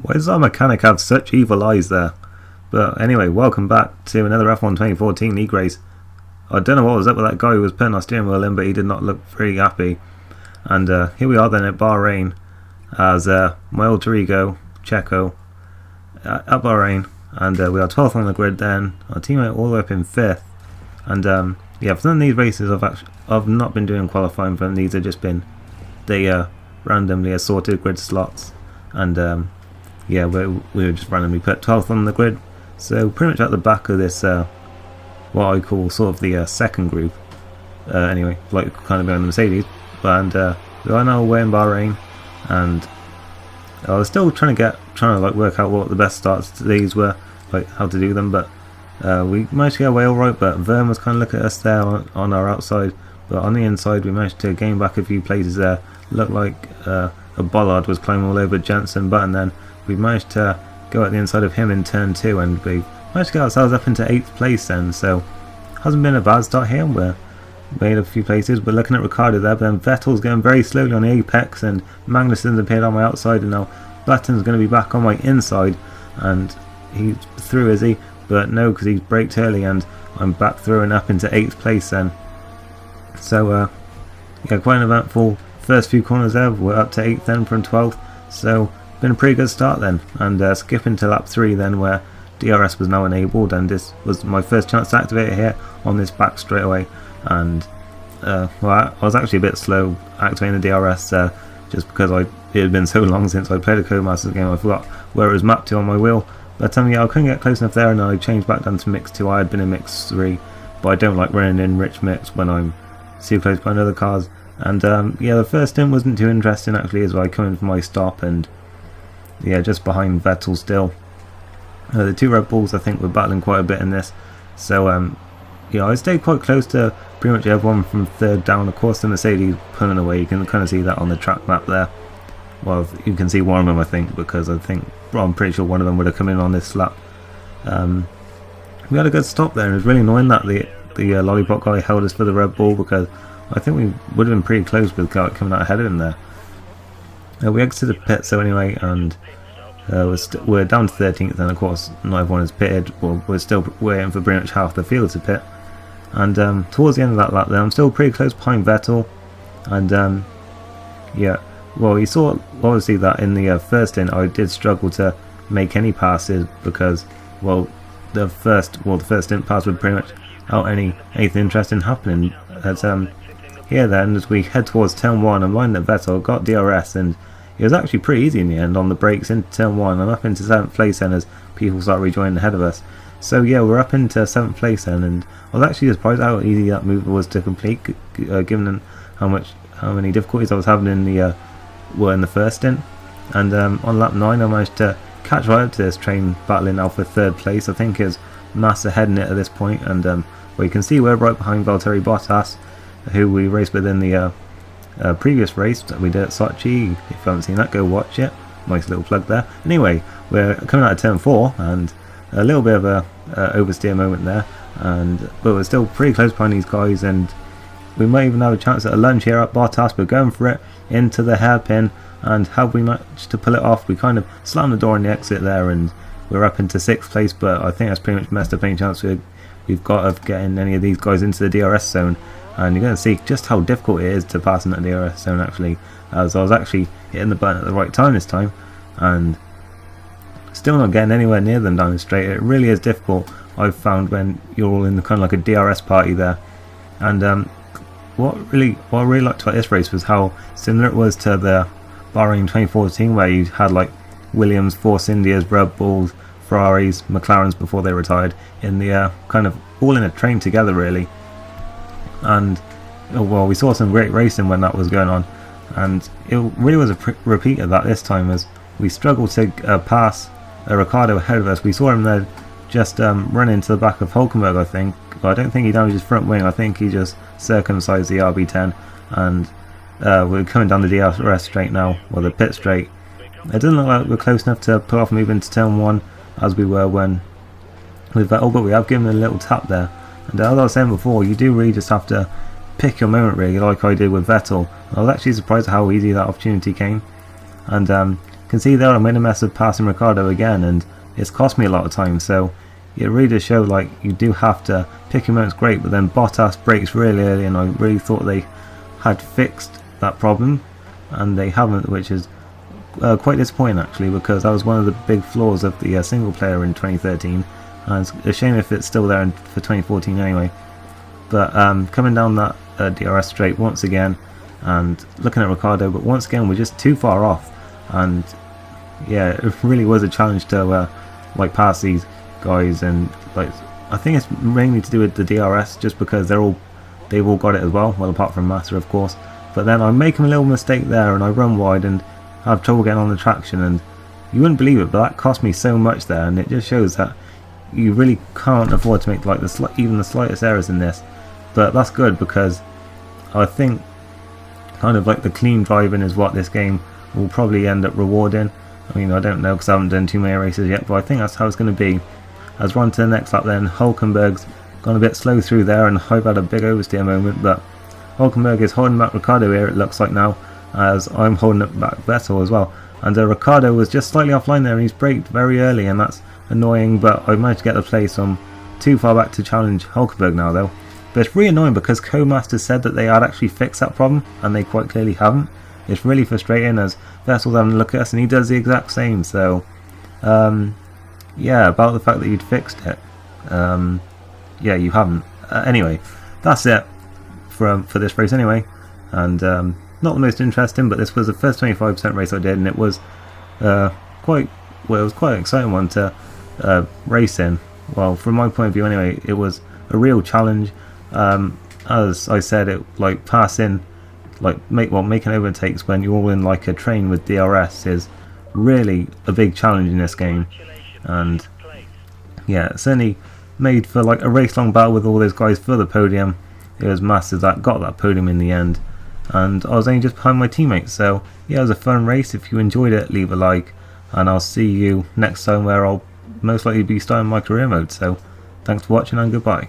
Why does our mechanic have such evil eyes there? But anyway, welcome back to another F1 2014 league race. I don't know what was up with that guy who was putting our steering wheel in, but he did not look very happy. And here we are then at Bahrain as my alter ego, Checo, at Bahrain. And we are 12th on the grid then, our teammate all the way up in 5th. And yeah, for some of these races I've not been doing qualifying for them. These have just been the randomly assorted grid slots. And yeah, we were just randomly put 12th on the grid. So pretty much at the back of this, what I call sort of the second group. Anyway, like kind of behind the Mercedes. And we are now away in Bahrain, and I was still trying to like work out what the best starts to these were, like how to do them. But we managed to get away all right. But Vern was kind of looking at us there on our outside, but on the inside we managed to gain back a few places there. Looked like a bollard was climbing all over Jensen Button. Then we managed to go at the inside of him in turn 2, and we managed to get ourselves up into 8th place then. So hasn't been a bad start here. We're made a few places. We're looking at Ricardo there, but then Vettel's going very slowly on the apex, and Magnussen's appeared on my outside, and now Button's going to be back on my inside, and he's through, is he? But no, because he's braked early, and I'm back through and up into 8th place then. So yeah, quite an eventful first few corners there. We're up to 8th then from 12th, so been a pretty good start then. And skipping to lap 3 then, where DRS was now enabled, and this was my first chance to activate it here on this back straightaway. And well, I was actually a bit slow activating the DRS just because it had been so long since I played a Codemasters game. I forgot where it was mapped to on my wheel. But yeah, I couldn't get close enough there, and I changed back down to mix 2. I had been in mix 3, but I don't like running in rich mix when I'm too close behind other cars. And yeah, the first stint wasn't too interesting actually, as I come in for my stop, and yeah, just behind Vettel still. The two Red Bulls I think were battling quite a bit in this. So yeah, I stayed quite close to pretty much everyone from 3rd down. Of course the Mercedes pulling away, you can kind of see that on the track map there. Well, you can see one of them I think, because I'm pretty sure one of them would have come in on this lap. We had a good stop there, and it was really annoying that the lollipop guy held us for the Red Bull, because I think we would have been pretty close with coming out ahead of him there. We exited the pit so anyway, and we're down to 13th, and of course not everyone has pitted. Well, we're still waiting for pretty much half the field to pit. And towards the end of that lap there, I'm still pretty close behind Vettel. And yeah, well, you saw obviously that in the first stint I did struggle to make any passes, because well, the first stint pass would pretty much out anything interesting happening. At here then, as we head towards turn 1, I'm lined at Vettel, got DRS, and it was actually pretty easy in the end on the brakes into turn 1. I'm up into 7th place then as people start rejoining ahead of us. So yeah, we're up into 7th place then, and I was actually surprised how easy that move was to complete, given how many difficulties I was having in the first stint. And on lap 9 I managed to catch right up to this train battling now for 3rd place. I think it's Massa heading it at this point, and well, you can see we're right behind Valtteri Bottas, who we raced with in the previous race that we did at Sochi. If you haven't seen that, go watch it. Nice little plug there. Anyway, we're coming out of turn 4, and a little bit of a oversteer moment there, but we're still pretty close behind these guys, and we might even have a chance at a lunge here at Bottas. We're going for it into the hairpin, and how we managed to pull it off? We kind of slammed the door on the exit there, and we're up into 6th place, but I think that's pretty much messed up any chance we've got of getting any of these guys into the DRS zone. And you're going to see just how difficult it is to pass in that DRS zone actually, as I was actually hitting the button at the right time this time, and still not getting anywhere near them down the straight. It really is difficult, I've found, when you're all in kind of like a DRS party there. And what I really liked about this race was how similar it was to the Bahrain 2014, where you had like Williams, Force Indias, Red Bulls, Ferraris, McLarens before they retired, in the kind of all in a train together really. And well, we saw some great racing when that was going on, and it really was a repeat of that this time, as we struggled to pass Ricardo ahead of us. We saw him there just run into the back of Hulkenberg, I think. But I don't think he damaged his front wing. I think he just circumcised the RB10, and we're coming down the DRS straight now, or the pit straight. It doesn't look like we're close enough to pull off and move into turn 1 as we were when with Vettel, but we have given a little tap there. And as I was saying before, you do really just have to pick your moment really, like I did with Vettel. I was actually surprised at how easy that opportunity came. And you can can see there I made a mess of passing Ricardo again, and it's cost me a lot of time. So it really does show like you do have to pick your moments great, but then Bottas brakes really early, and I really thought they had fixed that problem, and they haven't, which is quite disappointing actually, because that was one of the big flaws of the single player in 2013, and it's a shame if it's still there for 2014 anyway. But coming down that DRS straight once again and looking at Ricardo, but once again we're just too far off, and yeah, it really was a challenge to like pass these guys. And like I think it's mainly to do with the DRS, just because they've all got it as well apart from Massa of course. But then I make a little mistake there and I run wide and have trouble getting on the traction, and you wouldn't believe it, but that cost me so much there, and it just shows that you really can't afford to make like even the slightest errors in this. But that's good, because I think kind of like the clean driving is what this game will probably end up rewarding. I mean, I don't know because I haven't done too many races yet, but I think that's how it's going to be. As we're on to the next lap then, Hulkenberg's gone a bit slow through there, and I've had a big oversteer moment, but Hulkenberg is holding back Ricardo here, it looks like now, as I'm holding it back Vettel as well. And Ricardo was just slightly offline there, and he's braked very early, and that's annoying, but I managed to get the place, so I'm too far back to challenge Hulkenberg now though. But it's really annoying because Codemasters said that they had actually fixed that problem, and they quite clearly haven't. It's really frustrating, as Vettel's having a look at us and he does the exact same. So yeah, about the fact that you'd fixed it, yeah, you haven't. Anyway, that's it for this race anyway, and not the most interesting, but this was the first 25% race I did, and it was quite an exciting one to race in. Well, from my point of view anyway, it was a real challenge. As I said, it like passing, like making overtakes when you're all in like a train with DRS is really a big challenge in this game. And yeah, it certainly made for like a race long battle with all those guys for the podium. It was Masters that got that podium in the end, and I was only just behind my teammates. So yeah, it was a fun race. If you enjoyed it, leave a like, and I'll see you next time, where I'll most likely be starting my career mode. So thanks for watching and goodbye.